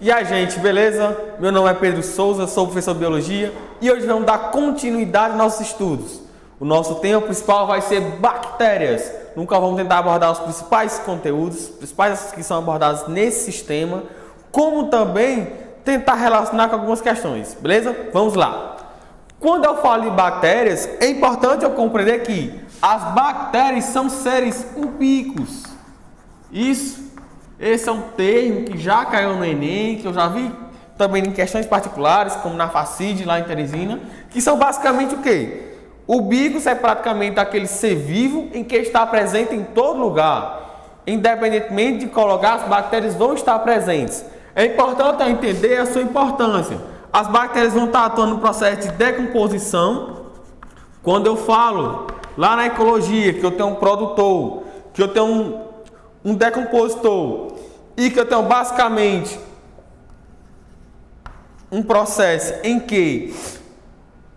E aí, gente, beleza? Meu nome é Pedro Souza, sou professor de Biologia e hoje vamos dar continuidade aos nossos estudos. O nosso tema principal vai ser bactérias. Nunca vamos tentar abordar os principais conteúdos, principais que são abordados nesse sistema, como também tentar relacionar com algumas questões, beleza? Vamos lá. Quando eu falo de bactérias, é importante eu compreender que as bactérias são seres ubíquos. Esse é um termo que já caiu no Enem, que eu já vi também em questões particulares, como na Facid, lá em Teresina, que são basicamente o quê? Ubíquos é praticamente aquele ser vivo em que está presente em todo lugar. Independentemente de colocar, as bactérias vão estar presentes. É importante entender a sua importância. As bactérias vão estar atuando no processo de decomposição. Quando eu falo lá na ecologia que eu tenho um produtor, que eu tenho um decompositor e que eu tenho basicamente um processo em que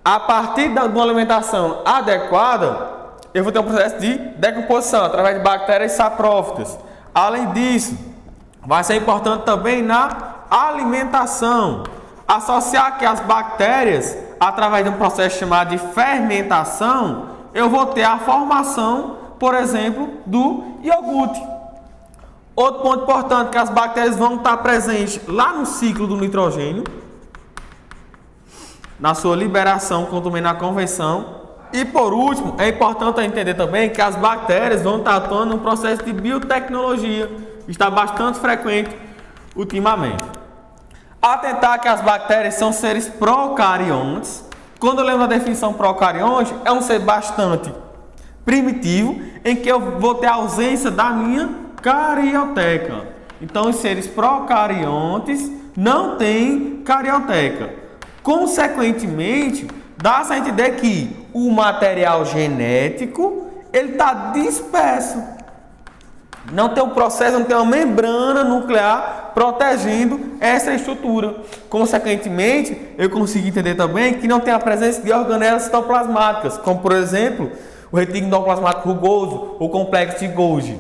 a partir de uma alimentação adequada eu vou ter um processo de decomposição através de bactérias saprófitas. Além disso, vai ser importante também na alimentação associar que as bactérias, através de um processo chamado de fermentação, eu vou ter a formação, por exemplo, do iogurte. Outro ponto importante que as bactérias vão estar presentes lá no ciclo do nitrogênio, na sua liberação, como também na conversão. E por último, é importante entender também que as bactérias vão estar atuando no processo de biotecnologia, que está bastante frequente ultimamente. Atentar que as bactérias são seres procariontes. Quando eu lembro da definição procarionte, é um ser bastante primitivo, em que eu vou ter a ausência da minha carioteca. Então, os seres procariontes não têm carioteca. Consequentemente, dá-se a entender que o material genético ele está disperso. Não tem um processo, não tem uma membrana nuclear protegendo essa estrutura. Consequentemente, eu consigo entender também que não tem a presença de organelas citoplasmáticas, como por exemplo, o retículo endoplasmático rugoso, o complexo de Golgi.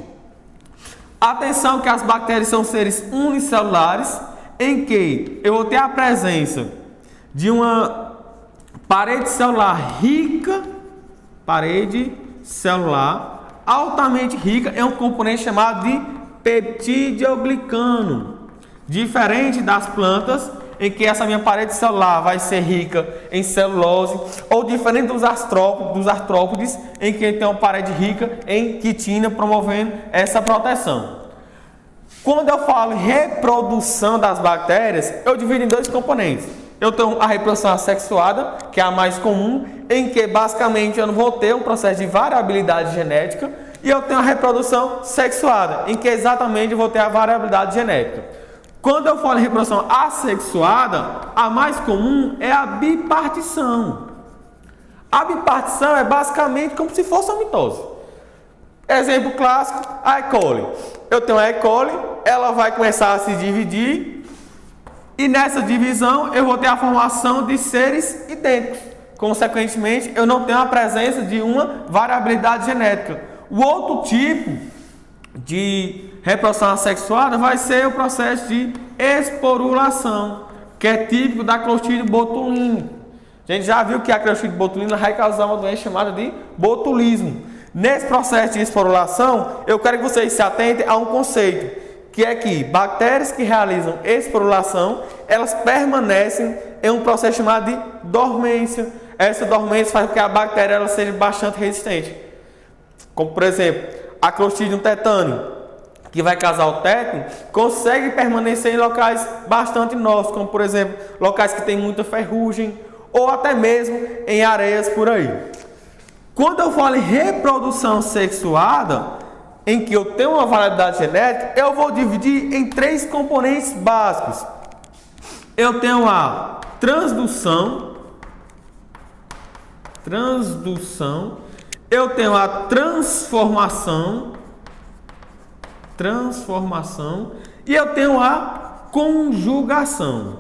Atenção que as bactérias são seres unicelulares, em que eu vou ter a presença de uma parede celular rica, parede celular altamente rica em um componente chamado de peptidoglicano. Diferente das plantas, em que essa minha parede celular vai ser rica em celulose, ou diferente dos artrópodes, em que tem uma parede rica em quitina, promovendo essa proteção. Quando eu falo em reprodução das bactérias, eu divido em dois componentes. Eu tenho a reprodução assexuada, que é a mais comum, em que basicamente eu não vou ter um processo de variabilidade genética, e eu tenho a reprodução sexuada, em que exatamente eu vou ter a variabilidade genética. Quando eu falo em reprodução assexuada, a mais comum é a bipartição. A bipartição é basicamente como se fosse uma mitose. Exemplo clássico, a E. coli. Eu tenho a E. coli, ela vai começar a se dividir, e nessa divisão eu vou ter a formação de seres idênticos. Consequentemente, eu não tenho a presença de uma variabilidade genética. O outro tipo de reprodução assexuada vai ser o processo de esporulação, que é típico da Clostridium botulinum. A gente já viu que a Clostridium botulinum vai causar uma doença chamada de botulismo. Nesse processo de esporulação, eu quero que vocês se atentem a um conceito, que é que bactérias que realizam esporulação, elas permanecem em um processo chamado de dormência. Essa dormência faz com que a bactéria ela seja bastante resistente. Como, por exemplo, a Clostridium tetani, que vai causar o tétano, consegue permanecer em locais bastante novos, como, por exemplo, locais que tem muita ferrugem, ou até mesmo em areias por aí. Quando eu falo em reprodução sexuada, em que eu tenho uma variabilidade genética, eu vou dividir em três componentes básicos. Eu tenho a transdução, eu tenho a transformação, e eu tenho a conjugação.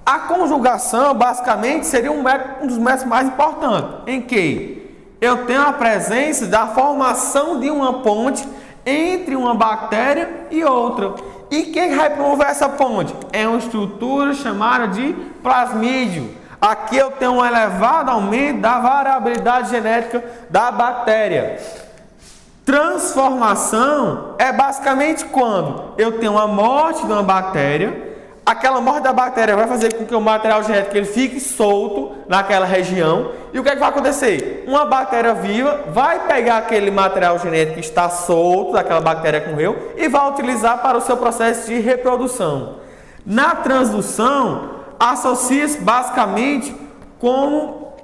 A conjugação, basicamente, seria um dos métodos mais importantes, em que eu tenho a presença da formação de uma ponte entre uma bactéria e outra. E quem vai promover essa ponte? É uma estrutura chamada de plasmídio. Aqui eu tenho um elevado aumento da variabilidade genética da bactéria. Transformação é basicamente quando eu tenho uma morte de uma bactéria. Aquela morte da bactéria vai fazer com que o material genético ele fique solto naquela região. E o que é que vai acontecer? Uma bactéria viva vai pegar aquele material genético que está solto daquela bactéria que morreu e vai utilizar para o seu processo de reprodução. Na transdução, associa-se basicamente com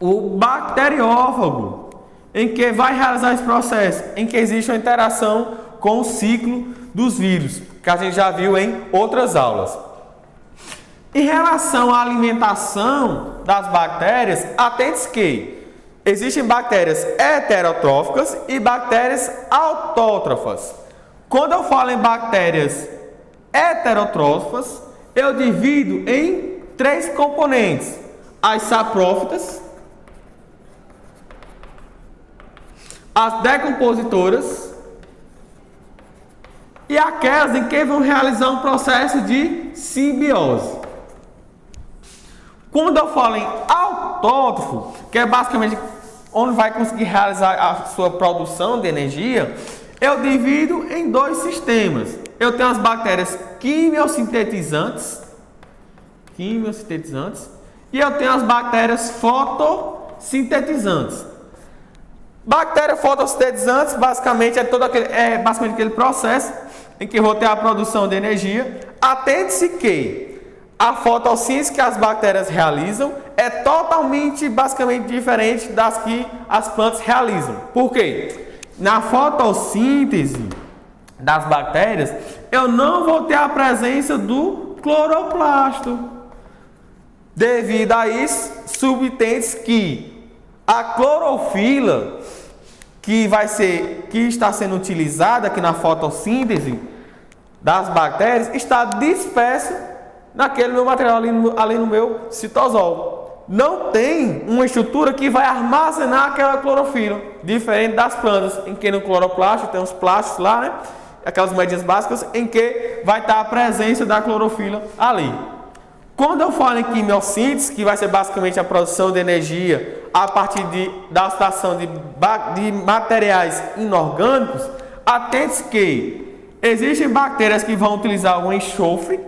o bacteriófago, em que vai realizar esse processo, em que existe uma interação com o ciclo dos vírus, que a gente já viu em outras aulas. Em relação à alimentação das bactérias, atente-se que existem bactérias heterotróficas e bactérias autótrofas. Quando eu falo em bactérias heterotróficas, eu divido em 3 componentes: as saprófitas, as decompositoras e aquelas em que vão realizar um processo de simbiose. Quando eu falo em autótrofo, que é basicamente onde vai conseguir realizar a sua produção de energia, eu divido em 2 sistemas. Eu tenho as bactérias quimiosintetizantes e eu tenho as bactérias fotossintetizantes. Bactérias fotossintetizantes basicamente é basicamente aquele processo em que eu vou ter a produção de energia. Atente-se que a fotossíntese que as bactérias realizam é totalmente, basicamente diferente das que as plantas realizam. Por quê? Na fotossíntese das bactérias, eu não vou ter a presença do cloroplasto. Devido a isso, subentende-se que a clorofila que está sendo utilizada aqui na fotossíntese das bactérias está dispersa naquele meu material ali no meu citosol. Não tem uma estrutura que vai armazenar aquela clorofila, diferente das plantas, em que no cloroplasto tem os plásticos lá, né? Aquelas moedinhas básicas, em que vai estar a presença da clorofila ali. Quando eu falo em quimiossíntese, que vai ser basicamente a produção de energia a partir da oxidação de materiais inorgânicos, atente-se que existem bactérias que vão utilizar o enxofre,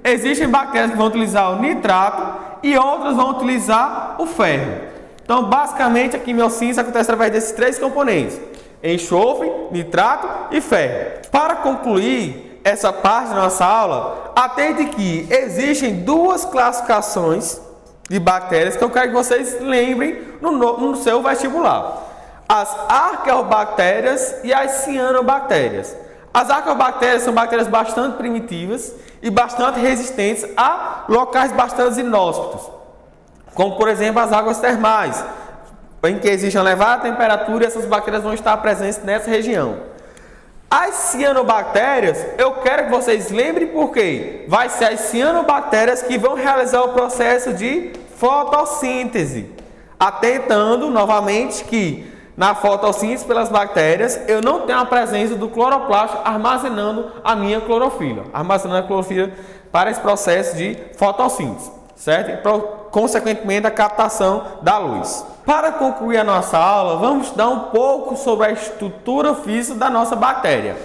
existem bactérias que vão utilizar o nitrato e outras vão utilizar o ferro. Então, basicamente, a quimiossíntese acontece através desses 3 componentes: enxofre, nitrato e ferro. Para concluir essa parte da nossa aula, atente que existem 2 classificações de bactérias que eu quero que vocês lembrem no seu vestibular: as arqueobactérias e as cianobactérias. As arqueobactérias são bactérias bastante primitivas e bastante resistentes a locais bastante inóspitos, como por exemplo as águas termais, em que existe uma elevada temperatura e essas bactérias vão estar presentes nessa região. As cianobactérias, eu quero que vocês lembrem porque vai ser as cianobactérias que vão realizar o processo de fotossíntese, atentando novamente que na fotossíntese pelas bactérias eu não tenho a presença do cloroplasto armazenando a minha clorofila, armazenando a clorofila para esse processo de fotossíntese, certo? E, consequentemente, a captação da luz. Para concluir a nossa aula, vamos estudar um pouco sobre a estrutura física da nossa bactéria.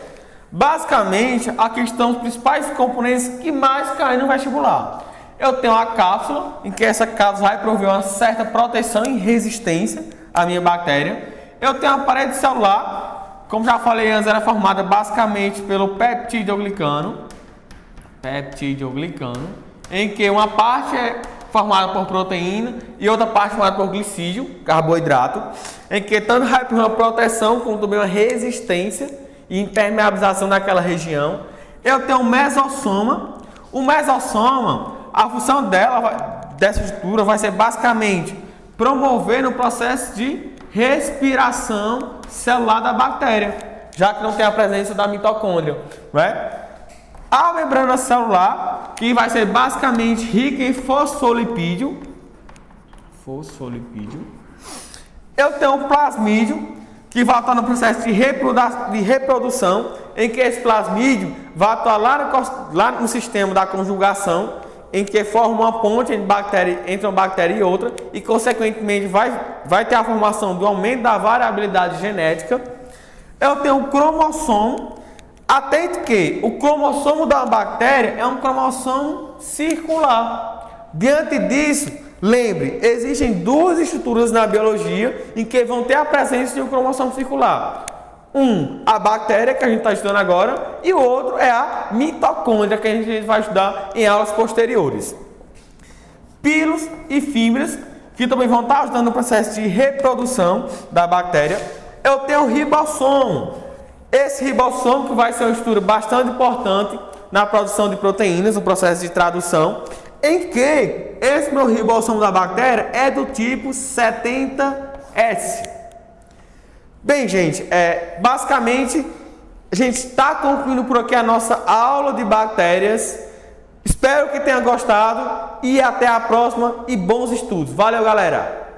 Basicamente, aqui estão os principais componentes que mais caem no vestibular. Eu tenho a cápsula, em que essa cápsula vai prover uma certa proteção e resistência à minha bactéria. Eu tenho a parede celular, como já falei antes, ela é formada basicamente pelo peptidoglicano, em que uma parte é formada por proteína e outra parte formada por glicídio, carboidrato, em que tanto vai ter uma proteção como também uma resistência e impermeabilização daquela região. Eu tenho o mesossoma. O mesossoma, a função dessa estrutura vai ser basicamente promover no processo de respiração celular da bactéria, já que não tem a presença da mitocôndria, né? A membrana celular, que vai ser basicamente rica em fosfolipídio. Eu tenho o plasmídio, que vai estar no processo de reprodução, em que esse plasmídio vai atuar lá no sistema da conjugação, em que forma uma ponte entre uma bactéria e outra, e consequentemente vai ter a formação do aumento da variabilidade genética. Eu tenho um cromossomo. Atente que o cromossomo da bactéria é um cromossomo circular. Diante disso, lembre, existem duas estruturas na biologia em que vão ter a presença de um cromossomo circular. A bactéria, que a gente está estudando agora, e o outro é a mitocôndria, que a gente vai estudar em aulas posteriores. Pilos e fibras, que também vão estar ajudando no processo de reprodução da bactéria. Eu tenho o ribossomo. Esse ribossomo que vai ser uma estrutura bastante importante na produção de proteínas, no processo de tradução, em que esse meu ribossomo da bactéria é do tipo 70S. Bem, gente, basicamente a gente está concluindo por aqui a nossa aula de bactérias. Espero que tenha gostado e até a próxima e bons estudos. Valeu, galera!